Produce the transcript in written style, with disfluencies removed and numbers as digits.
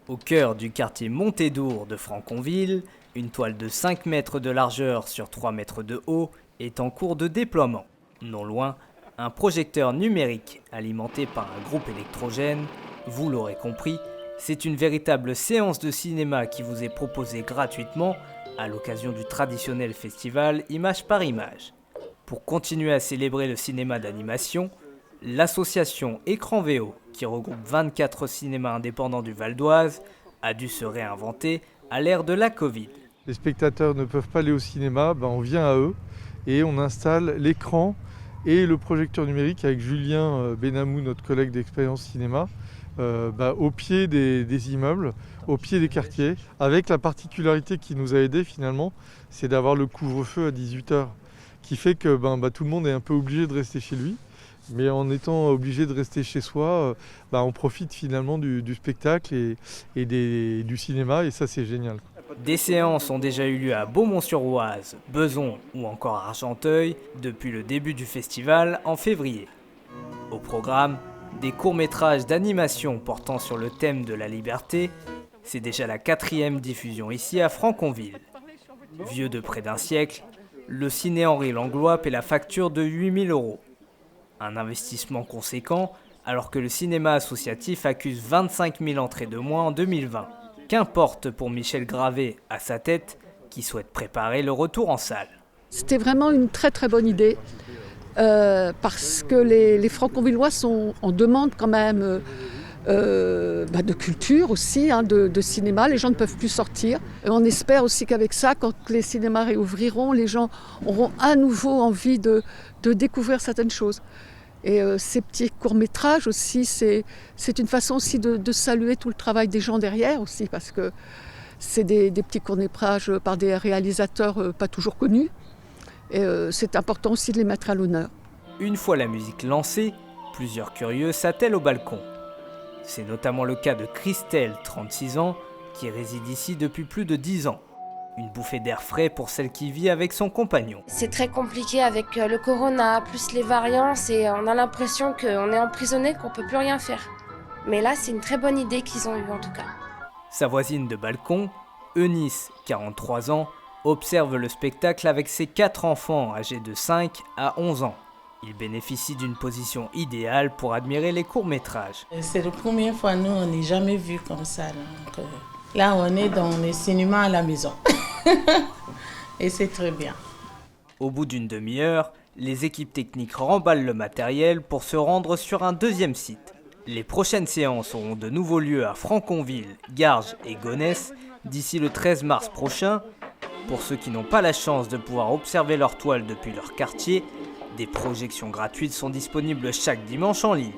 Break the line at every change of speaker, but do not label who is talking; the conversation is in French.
Au cœur du quartier Montédour de Franconville, une toile de 5 mètres de largeur sur 3 mètres de haut est en cours de déploiement. Non loin, un projecteur numérique alimenté par un groupe électrogène, vous l'aurez compris, c'est une véritable séance de cinéma qui vous est proposée gratuitement à l'occasion du traditionnel festival Image par Image. Pour continuer à célébrer le cinéma d'animation, l'association Écran VO, qui regroupe 24 cinémas indépendants du Val d'Oise, a dû se réinventer à l'ère de la Covid.
Les spectateurs ne peuvent pas aller au cinéma, on vient à eux et on installe l'écran et le projecteur numérique avec Julien Benamou, notre collègue d'Expérience Cinéma, au pied des immeubles, au pied des quartiers, avec la particularité qui nous a aidés finalement, c'est d'avoir le couvre-feu à 18h, qui fait que tout le monde est un peu obligé de rester chez lui. Mais en étant obligé de rester chez soi, on profite finalement du spectacle et du cinéma, et ça c'est génial.
Des séances ont déjà eu lieu à Beaumont-sur-Oise, Besançon ou encore Argenteuil depuis le début du festival en février. Au programme, des courts-métrages d'animation portant sur le thème de la liberté, c'est déjà la 4e diffusion ici à Franconville. Vieux de près d'un siècle, le ciné Henri Langlois paie la facture de 8 000 €. Un investissement conséquent alors que le cinéma associatif accuse 25 000 entrées de moins en 2020. Qu'importe pour Michel Gravé à sa tête qui souhaite préparer le retour en salle.
C'était vraiment une très très bonne idée parce que les Franconvillois sont en demande quand même de culture aussi, de cinéma. Les gens ne peuvent plus sortir. Et on espère aussi qu'avec ça, quand les cinémas réouvriront, les gens auront à nouveau envie de découvrir certaines choses. Et ces petits courts-métrages aussi, c'est une façon aussi de saluer tout le travail des gens derrière aussi, parce que c'est des petits courts-métrages par des réalisateurs pas toujours connus. Et c'est important aussi de les mettre à l'honneur.
Une fois la musique lancée, plusieurs curieux s'attellent au balcon. C'est notamment le cas de Christelle, 36 ans, qui réside ici depuis plus de 10 ans. Une bouffée d'air frais pour celle qui vit avec son compagnon.
C'est très compliqué avec le corona, plus les variants, on a l'impression qu'on est emprisonné, qu'on ne peut plus rien faire. Mais là, c'est une très bonne idée qu'ils ont eue en tout cas.
Sa voisine de balcon, Eunice, 43 ans, observe le spectacle avec ses 4 enfants âgés de 5 à 11 ans. Il bénéficie d'une position idéale pour admirer les courts-métrages.
C'est la première fois, nous, on n'est jamais vu comme ça. Donc, là, on est dans les cinémas à la maison. Et c'est très bien.
Au bout d'une demi-heure, les équipes techniques remballent le matériel pour se rendre sur un deuxième site. Les prochaines séances auront de nouveau lieu à Franconville, Garges et Gonesse d'ici le 13 mars prochain. Pour ceux qui n'ont pas la chance de pouvoir observer leur toile depuis leur quartier, des projections gratuites sont disponibles chaque dimanche en ligne.